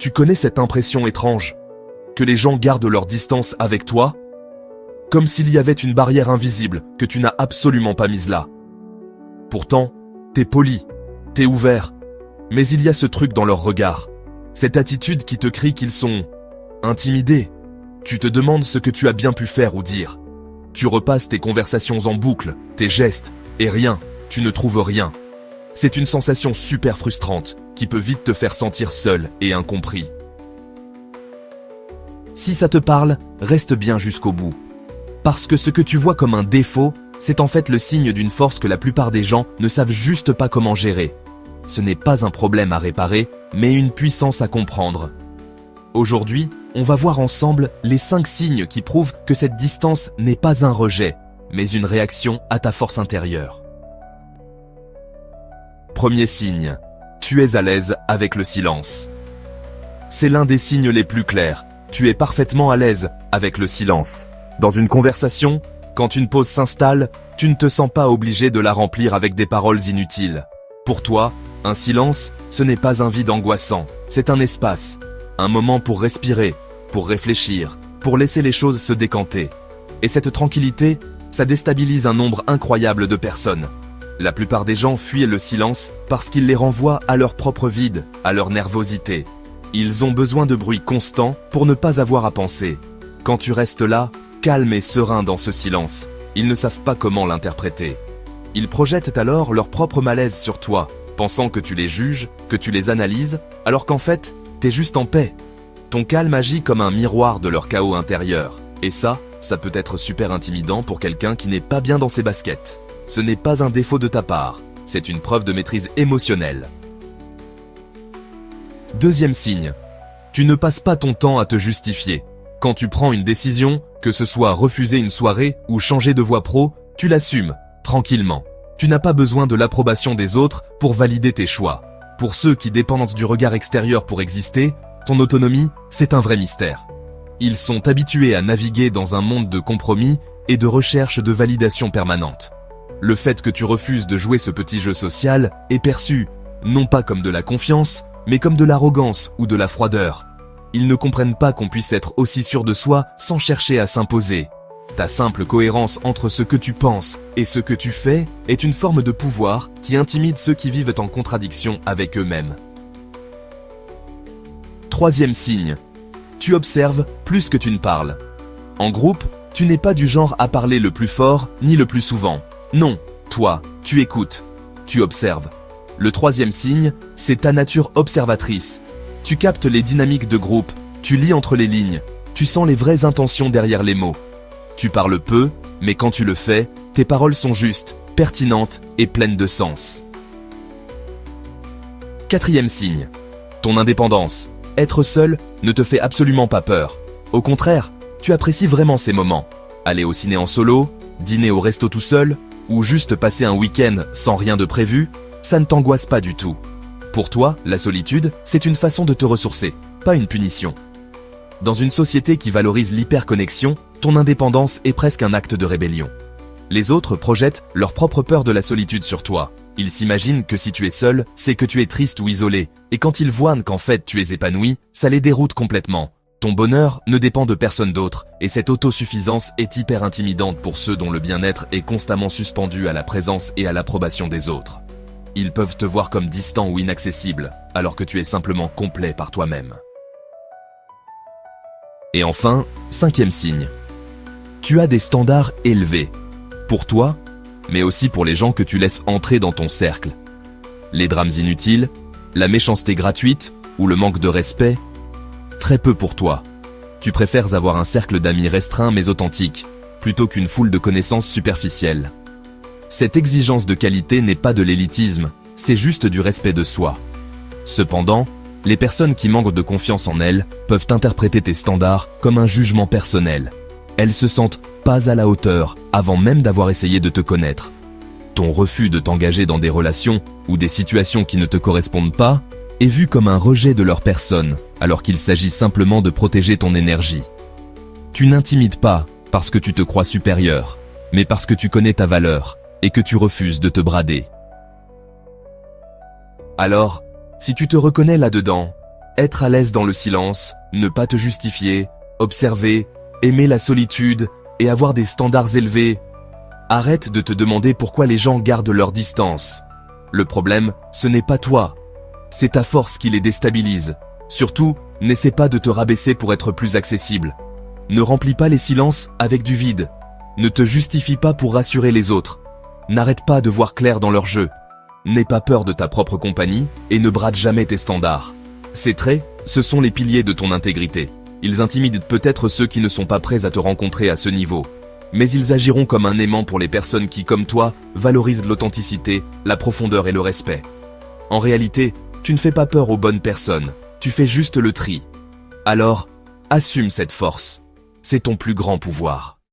Tu connais cette impression étrange? Que les gens gardent leur distance avec toi? Comme s'il y avait une barrière invisible que tu n'as absolument pas mise là. Pourtant, t'es poli, t'es ouvert, mais il y a ce truc dans leur regard. Cette attitude qui te crie qu'ils sont intimidés. Tu te demandes ce que tu as bien pu faire ou dire. Tu repasses tes conversations en boucle, tes gestes, et rien, tu ne trouves rien. C'est une sensation super frustrante qui peut vite te faire sentir seul et incompris. Si ça te parle, reste bien jusqu'au bout. Parce que ce que tu vois comme un défaut, c'est en fait le signe d'une force que la plupart des gens ne savent juste pas comment gérer. Ce n'est pas un problème à réparer, mais une puissance à comprendre. Aujourd'hui, on va voir ensemble les 5 signes qui prouvent que cette distance n'est pas un rejet, mais une réaction à ta force intérieure. Premier signe, tu es à l'aise avec le silence. C'est l'un des signes les plus clairs, tu es parfaitement à l'aise avec le silence. Dans une conversation, quand une pause s'installe, tu ne te sens pas obligé de la remplir avec des paroles inutiles. Pour toi, un silence, ce n'est pas un vide angoissant, c'est un espace. Un moment pour respirer, pour réfléchir, pour laisser les choses se décanter. Et cette tranquillité, ça déstabilise un nombre incroyable de personnes. La plupart des gens fuient le silence parce qu'il les renvoie à leur propre vide, à leur nervosité. Ils ont besoin de bruit constant pour ne pas avoir à penser. Quand tu restes là, calme et serein dans ce silence, ils ne savent pas comment l'interpréter. Ils projettent alors leur propre malaise sur toi, pensant que tu les juges, que tu les analyses, alors qu'en fait, t'es juste en paix. Ton calme agit comme un miroir de leur chaos intérieur. Et ça peut être super intimidant pour quelqu'un qui n'est pas bien dans ses baskets. Ce n'est pas un défaut de ta part, c'est une preuve de maîtrise émotionnelle. Deuxième signe, tu ne passes pas ton temps à te justifier. Quand tu prends une décision, que ce soit refuser une soirée ou changer de voie pro, tu l'assumes, tranquillement. Tu n'as pas besoin de l'approbation des autres pour valider tes choix. Pour ceux qui dépendent du regard extérieur pour exister, ton autonomie, c'est un vrai mystère. Ils sont habitués à naviguer dans un monde de compromis et de recherche de validation permanente. Le fait que tu refuses de jouer ce petit jeu social est perçu, non pas comme de la confiance, mais comme de l'arrogance ou de la froideur. Ils ne comprennent pas qu'on puisse être aussi sûr de soi sans chercher à s'imposer. Ta simple cohérence entre ce que tu penses et ce que tu fais est une forme de pouvoir qui intimide ceux qui vivent en contradiction avec eux-mêmes. Troisième signe, tu observes plus que tu ne parles. En groupe, tu n'es pas du genre à parler le plus fort ni le plus souvent. Non, toi, tu écoutes, tu observes. Le troisième signe, c'est ta nature observatrice. Tu captes les dynamiques de groupe, tu lis entre les lignes, tu sens les vraies intentions derrière les mots. Tu parles peu, mais quand tu le fais, tes paroles sont justes, pertinentes et pleines de sens. Quatrième signe, ton indépendance. Être seul ne te fait absolument pas peur. Au contraire, tu apprécies vraiment ces moments. Aller au ciné en solo, dîner au resto tout seul, ou juste passer un week-end sans rien de prévu, ça ne t'angoisse pas du tout. Pour toi, la solitude, c'est une façon de te ressourcer, pas une punition. Dans une société qui valorise l'hyperconnexion, ton indépendance est presque un acte de rébellion. Les autres projettent leur propre peur de la solitude sur toi. Ils s'imaginent que si tu es seul, c'est que tu es triste ou isolé, et quand ils voient qu'en fait tu es épanoui, ça les déroute complètement. Ton bonheur ne dépend de personne d'autre, et cette autosuffisance est hyper intimidante pour ceux dont le bien-être est constamment suspendu à la présence et à l'approbation des autres. Ils peuvent te voir comme distant ou inaccessible, alors que tu es simplement complet par toi-même. Et enfin, cinquième signe. Tu as des standards élevés. Pour toi, mais aussi pour les gens que tu laisses entrer dans ton cercle. Les drames inutiles, la méchanceté gratuite ou le manque de respect, très peu pour toi. Tu préfères avoir un cercle d'amis restreint mais authentique, plutôt qu'une foule de connaissances superficielles. Cette exigence de qualité n'est pas de l'élitisme, c'est juste du respect de soi. Cependant, les personnes qui manquent de confiance en elles peuvent interpréter tes standards comme un jugement personnel. Elles se sentent pas à la hauteur avant même d'avoir essayé de te connaître. Ton refus de t'engager dans des relations ou des situations qui ne te correspondent pas est vu comme un rejet de leur personne, alors qu'il s'agit simplement de protéger ton énergie. Tu n'intimides pas parce que tu te crois supérieur, mais parce que tu connais ta valeur et que tu refuses de te brader. Alors, si tu te reconnais là-dedans, Être à l'aise dans le silence, ne pas te justifier, observer, aimer la solitude et avoir des standards élevés. Arrête de te demander pourquoi les gens gardent leur distance. Le problème, ce n'est pas toi. C'est ta force qui les déstabilise. Surtout, n'essaie pas de te rabaisser pour être plus accessible. Ne remplis pas les silences avec du vide. Ne te justifie pas pour rassurer les autres. N'arrête pas de voir clair dans leur jeu. N'aie pas peur de ta propre compagnie et ne brade jamais tes standards. Ces traits, ce sont les piliers de ton intégrité. Ils intimident peut-être ceux qui ne sont pas prêts à te rencontrer à ce niveau. Mais ils agiront comme un aimant pour les personnes qui, comme toi, valorisent l'authenticité, la profondeur et le respect. En réalité, tu ne fais pas peur aux bonnes personnes, tu fais juste le tri. Alors, assume cette force. C'est ton plus grand pouvoir.